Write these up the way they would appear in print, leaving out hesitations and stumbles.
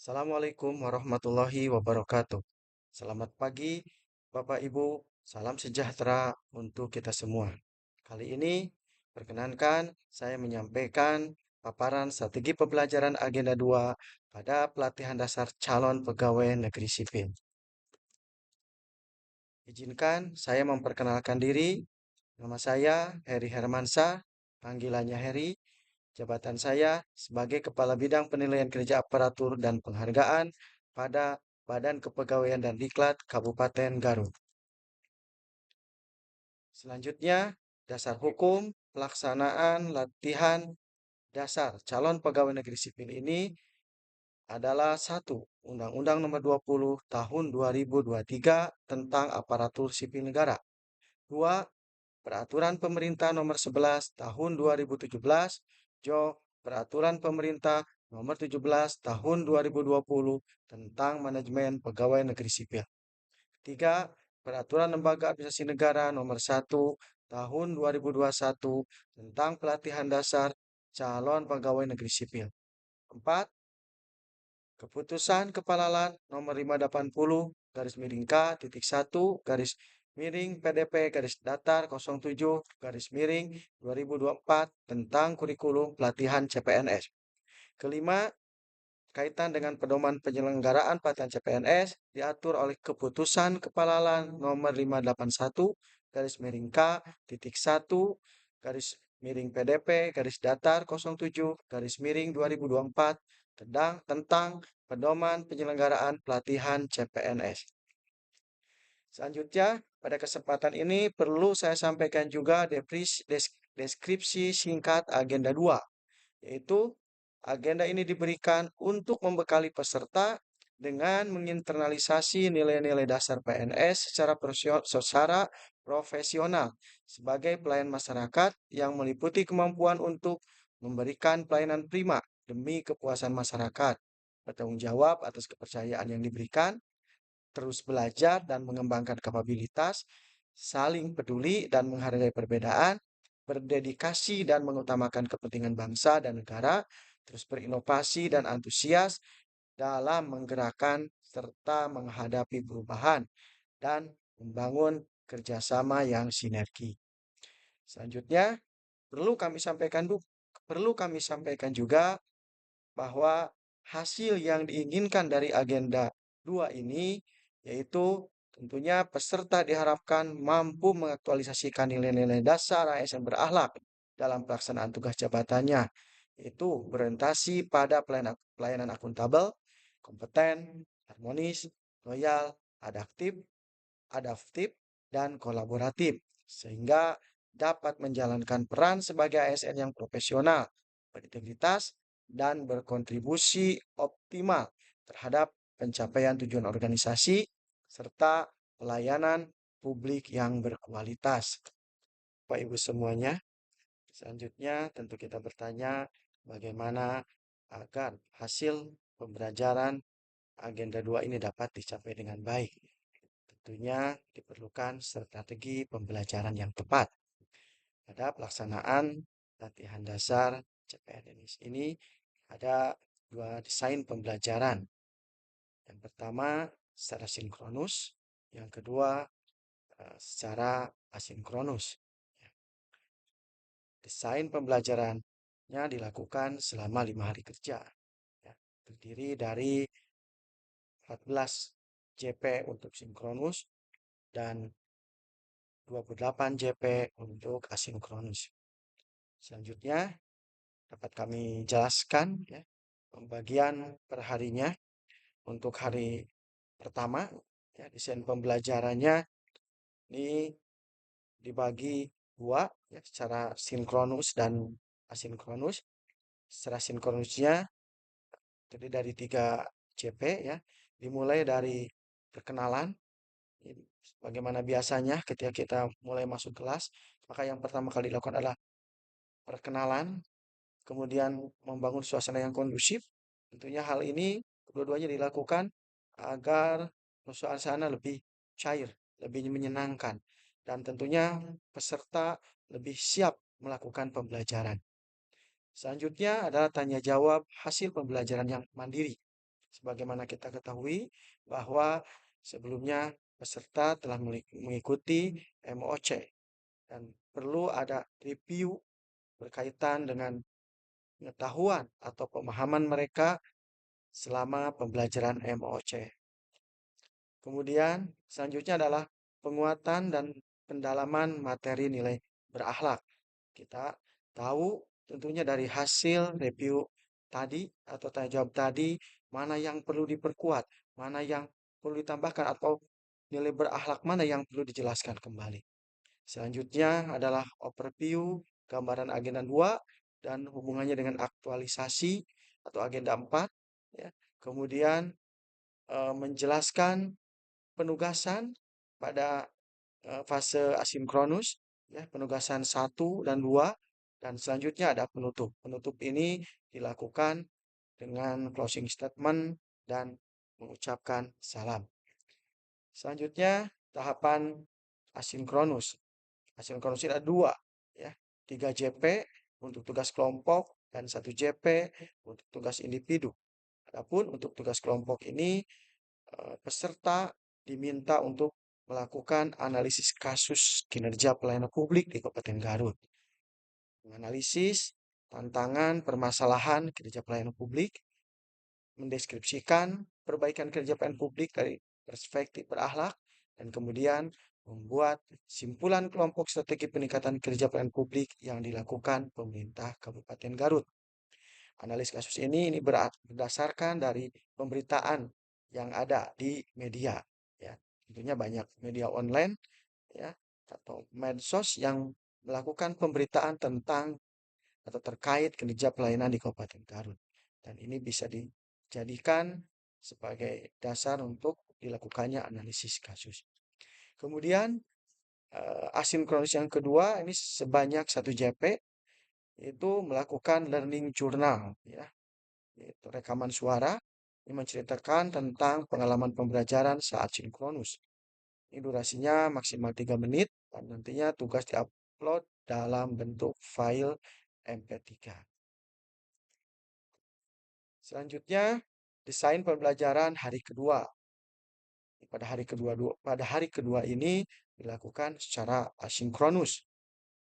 Assalamualaikum warahmatullahi wabarakatuh. Selamat pagi, Bapak Ibu. Salam sejahtera untuk kita semua. Kali ini, perkenankan saya menyampaikan paparan strategi pembelajaran Agenda 2 pada pelatihan dasar calon pegawai negeri sipil. Izinkan saya memperkenalkan diri. Nama saya Heri Hermansyah, panggilannya Heri. Jabatan saya sebagai Kepala Bidang Penilaian Kerja Aparatur dan Penghargaan pada Badan Kepegawaian dan Diklat Kabupaten Garut. Selanjutnya, dasar hukum pelaksanaan latihan dasar calon pegawai negeri sipil ini adalah satu, Undang-Undang Nomor 20 Tahun 2023 tentang Aparatur Sipil Negara. Dua, Peraturan Pemerintah Nomor 11 Tahun 2017, Peraturan Pemerintah Nomor 17 Tahun 2020 tentang Manajemen Pegawai Negeri Sipil. Ketiga, Peraturan Lembaga Administrasi Negara Nomor 1 Tahun 2021 tentang Pelatihan Dasar Calon Pegawai Negeri Sipil. Empat, Keputusan Kepala LAN Nomor 580 garis miring K titik 1 garis miring PDP garis datar 07 garis miring 2024 tentang kurikulum pelatihan CPNS. Kelima, kaitan dengan pedoman penyelenggaraan pelatihan CPNS diatur oleh Keputusan Kepala LAN Nomor 581 garis miring K titik 1 garis miring PDP garis datar 07 garis miring 2024 tentang pedoman penyelenggaraan pelatihan CPNS. Selanjutnya, pada kesempatan ini perlu saya sampaikan juga deskripsi singkat Agenda 2, yaitu agenda ini diberikan untuk membekali peserta dengan menginternalisasi nilai-nilai dasar PNS secara profesional sebagai pelayan masyarakat yang meliputi kemampuan untuk memberikan pelayanan prima demi kepuasan masyarakat, bertanggung jawab atas kepercayaan yang diberikan, terus belajar dan mengembangkan kapabilitas, saling peduli dan menghargai perbedaan, berdedikasi dan mengutamakan kepentingan bangsa dan negara, terus berinovasi dan antusias dalam menggerakkan serta menghadapi perubahan dan membangun kerjasama yang sinergi. Selanjutnya, perlu kami sampaikan juga bahwa hasil yang diinginkan dari agenda 2 ini yaitu tentunya peserta diharapkan mampu mengaktualisasikan nilai-nilai dasar ASN berakhlak dalam pelaksanaan tugas jabatannya, yaitu berorientasi pada pelayanan akuntabel, kompeten, harmonis, loyal, adaptif, adaptif, dan kolaboratif, sehingga dapat menjalankan peran sebagai ASN yang profesional, berintegritas, dan berkontribusi optimal terhadap pencapaian tujuan organisasi serta pelayanan publik yang berkualitas. Bapak Ibu semuanya, selanjutnya tentu kita bertanya bagaimana agar hasil pembelajaran Agenda 2 ini dapat dicapai dengan baik. Tentunya diperlukan strategi pembelajaran yang tepat. Pada pelaksanaan latihan dasar CPNS ini ada dua desain pembelajaran. Yang pertama secara sinkronus, yang kedua secara asinkronus. Desain pembelajarannya dilakukan selama 5 hari kerja. Terdiri dari 14 JP untuk sinkronus dan 28 JP untuk asinkronus. Selanjutnya dapat kami jelaskan ya, pembagian perharinya. Untuk hari pertama, ya, desain pembelajarannya ini dibagi dua, ya, secara sinkronus dan asinkronus. Secara sinkronusnya terdiri dari 3 CP, ya, dimulai dari perkenalan. Bagaimana biasanya ketika kita mulai masuk kelas, maka yang pertama kali dilakukan adalah perkenalan, kemudian membangun suasana yang kondusif. Tentunya hal ini kedua-duanya dilakukan agar suasana lebih cair, lebih menyenangkan, dan tentunya peserta lebih siap melakukan pembelajaran. Selanjutnya adalah tanya jawab hasil pembelajaran yang mandiri. Sebagaimana kita ketahui bahwa sebelumnya peserta telah mengikuti MOC dan perlu ada review berkaitan dengan pengetahuan atau pemahaman mereka selama pembelajaran MOC. Kemudian selanjutnya adalah penguatan dan pendalaman materi nilai berakhlak. Kita tahu tentunya dari hasil review tadi atau tanya jawab tadi, mana yang perlu diperkuat, mana yang perlu ditambahkan atau nilai berakhlak mana yang perlu dijelaskan kembali. Selanjutnya adalah overview, gambaran agenda 2 dan hubungannya dengan aktualisasi atau agenda 4. Ya. Kemudian menjelaskan penugasan pada fase asinkronus, ya, penugasan 1 dan 2, dan selanjutnya ada penutup. Penutup ini dilakukan dengan closing statement dan mengucapkan salam. Selanjutnya tahapan asinkronus. Asinkronus ini ada 2, ya, 3 JP untuk tugas kelompok dan 1 JP untuk tugas individu. Adapun untuk tugas kelompok ini peserta diminta untuk melakukan analisis kasus kinerja pelayanan publik di Kabupaten Garut. Menganalisis tantangan, permasalahan kinerja pelayanan publik, mendeskripsikan perbaikan kinerja pelayanan publik dari perspektif berakhlak, dan kemudian membuat simpulan kelompok strategi peningkatan kinerja pelayanan publik yang dilakukan pemerintah Kabupaten Garut. Analis kasus ini berdasarkan dari pemberitaan yang ada di media, ya. Tentunya banyak media online, ya, atau medsos yang melakukan pemberitaan tentang atau terkait kinerja pelayanan di Kabupaten Garut. Dan ini bisa dijadikan sebagai dasar untuk dilakukannya analisis kasus. Kemudian asinkronus yang kedua ini sebanyak 1 JP itu melakukan learning journal, ya, yaitu rekaman suara yang menceritakan tentang pengalaman pembelajaran saat sinkronus. Ini durasinya maksimal 3 menit dan nantinya tugas diupload dalam bentuk file MP3. Selanjutnya, desain pembelajaran hari kedua. Pada hari kedua ini dilakukan secara asinkronus.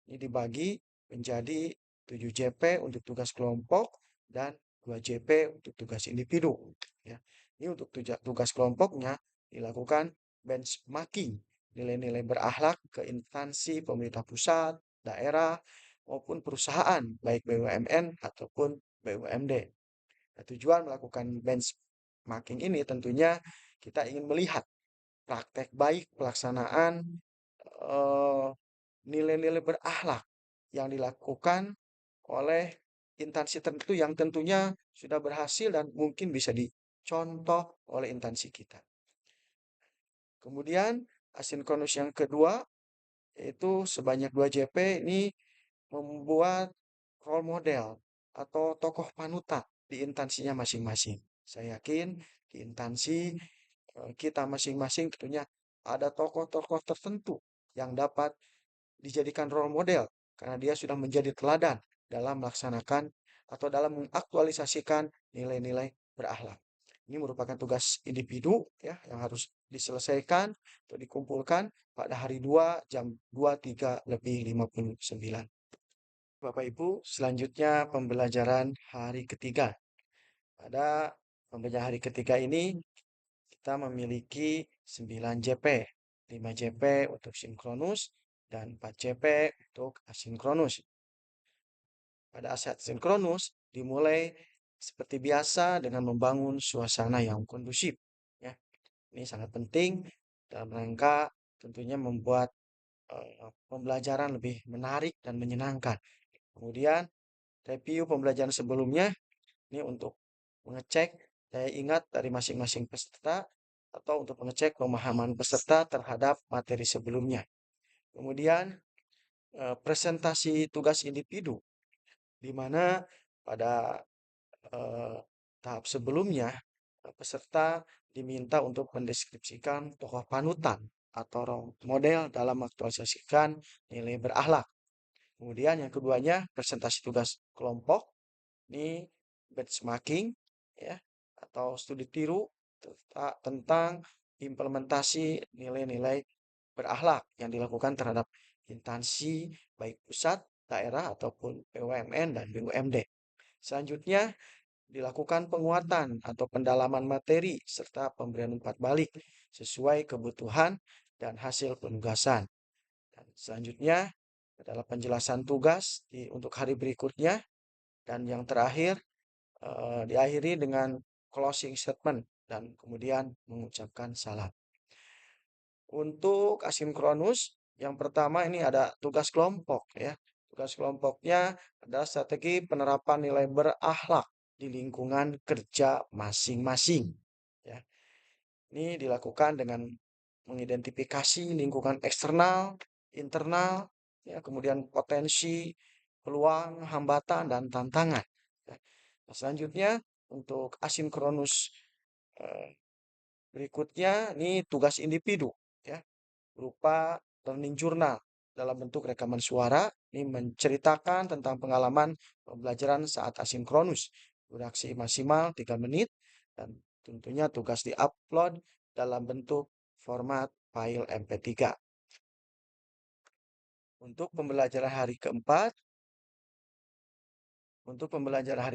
Ini dibagi menjadi 7 JP untuk tugas kelompok dan 2 JP untuk tugas individu. Ya. Ini untuk tugas kelompoknya dilakukan benchmarking nilai-nilai berakhlak ke instansi pemerintah pusat, daerah, maupun perusahaan, baik BUMN ataupun BUMD. Nah, tujuan melakukan benchmarking ini tentunya kita ingin melihat praktek baik pelaksanaan eh, nilai-nilai berakhlak yang dilakukan oleh instansi tertentu yang tentunya sudah berhasil dan mungkin bisa dicontoh oleh instansi kita. Kemudian asinkronus yang kedua yaitu sebanyak 2 JP ini membuat role model atau tokoh panutan di instansinya masing-masing. Saya yakin di instansi kita masing-masing tentunya ada tokoh-tokoh tertentu yang dapat dijadikan role model karena dia sudah menjadi teladan dalam melaksanakan atau dalam mengaktualisasikan nilai-nilai berakhlak. Ini merupakan tugas individu, ya, yang harus diselesaikan atau dikumpulkan pada hari 2 jam 23 lebih 59. Bapak Ibu, selanjutnya pembelajaran hari ketiga. Pada pembelajaran hari ketiga ini kita memiliki 9 JP, 5 JP untuk sinkronus dan 4 JP untuk asinkronus. Pada saat sinkronus dimulai seperti biasa dengan membangun suasana yang kondusif, ya. Ini sangat penting dalam rangka tentunya membuat pembelajaran lebih menarik dan menyenangkan. Kemudian review pembelajaran sebelumnya ini untuk mengecek daya ingat dari masing-masing peserta atau untuk mengecek pemahaman peserta terhadap materi sebelumnya. Kemudian presentasi tugas individu di mana pada tahap sebelumnya peserta diminta untuk mendeskripsikan tokoh panutan atau role model dalam mengaktualisasikan nilai berakhlak. Kemudian yang keduanya presentasi tugas kelompok, ini benchmarking, ya, atau studi tiru tentang implementasi nilai-nilai berakhlak yang dilakukan terhadap instansi baik pusat, daerah ataupun BUMN dan BUMD. Selanjutnya dilakukan penguatan atau pendalaman materi serta pemberian umpat balik sesuai kebutuhan dan hasil penugasan. Dan selanjutnya adalah penjelasan tugas untuk hari berikutnya dan yang terakhir diakhiri dengan closing statement dan kemudian mengucapkan salam. Untuk asinkronus, yang pertama ini ada tugas kelompok ya. Tugas kelompoknya adalah strategi penerapan nilai berakhlak di lingkungan kerja masing-masing. Ya. Ini dilakukan dengan mengidentifikasi lingkungan eksternal, internal, ya, kemudian potensi, peluang, hambatan, dan tantangan. Ya. Nah, selanjutnya untuk asinkronus eh, berikutnya ini tugas individu, ya, berupa learning journal dalam bentuk rekaman suara. Ini menceritakan tentang pengalaman pembelajaran saat asinkronus. Durasi maksimal 3 menit dan tentunya tugas diupload dalam bentuk format file MP3. Untuk pembelajaran hari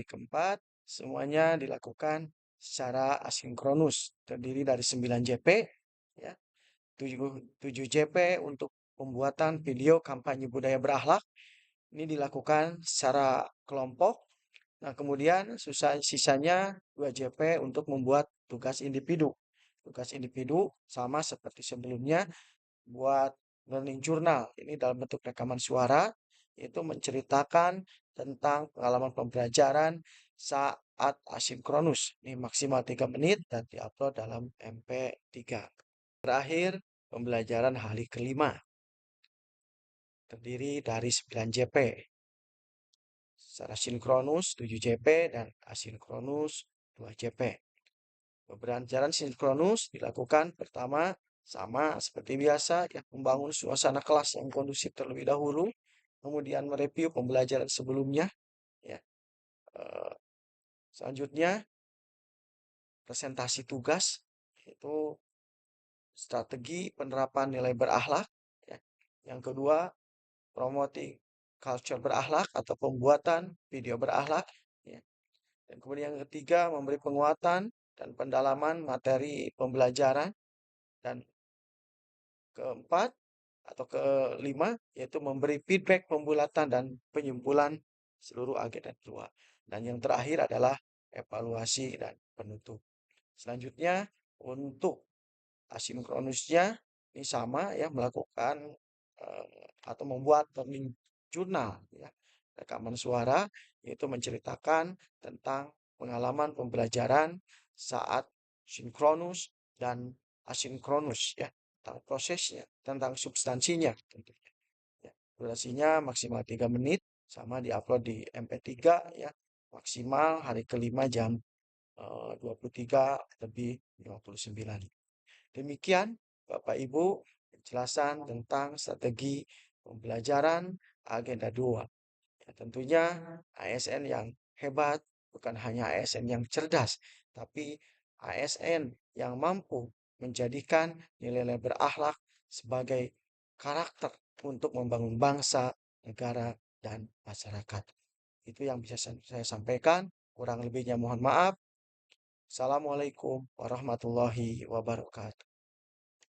keempat, semuanya dilakukan secara asinkronus, terdiri dari 9 JP, ya, 7 JP untuk pembuatan video kampanye budaya berakhlak. Ini dilakukan secara kelompok. Nah, kemudian sisanya 2 JP untuk membuat tugas individu. Tugas individu sama seperti sebelumnya, buat learning journal. Ini dalam bentuk rekaman suara, yaitu menceritakan tentang pengalaman pembelajaran saat asinkronus. Ini maksimal 3 menit dan diupload dalam MP3. Terakhir, pembelajaran hari kelima terdiri dari 9 JP. Secara sinkronus 7 JP dan asinkronus 2 JP. Pembelajaran sinkronus dilakukan pertama sama seperti biasa, ya, membangun suasana kelas yang kondusif terlebih dahulu, kemudian mereview pembelajaran sebelumnya, ya. Selanjutnya presentasi tugas, yaitu strategi penerapan nilai berakhlak, ya. Yang kedua, promoting culture berakhlak atau pembuatan video berakhlak, ya. Dan kemudian yang ketiga, memberi penguatan dan pendalaman materi pembelajaran. Dan keempat atau kelima, yaitu memberi feedback pembulatan dan penyimpulan seluruh agenda kedua. Dan yang terakhir adalah evaluasi dan penutup. Selanjutnya untuk asinkronusnya ini sama ya, melakukan atau membuat learning journal ya, rekaman suara, yaitu menceritakan tentang pengalaman pembelajaran saat sinkronus dan asinkronus ya, tentang prosesnya, tentang substansinya tentunya. Ya, durasinya maksimal 3 menit, sama diupload di MP3 ya, maksimal hari kelima jam 23 lebih 59. Demikian Bapak Ibu penjelasan tentang strategi pembelajaran agenda 2. Ya, tentunya ASN yang hebat bukan hanya ASN yang cerdas, tapi ASN yang mampu menjadikan nilai-nilai berakhlak sebagai karakter untuk membangun bangsa, negara, dan masyarakat. Itu yang bisa saya sampaikan. Kurang lebihnya mohon maaf. Assalamualaikum warahmatullahi wabarakatuh.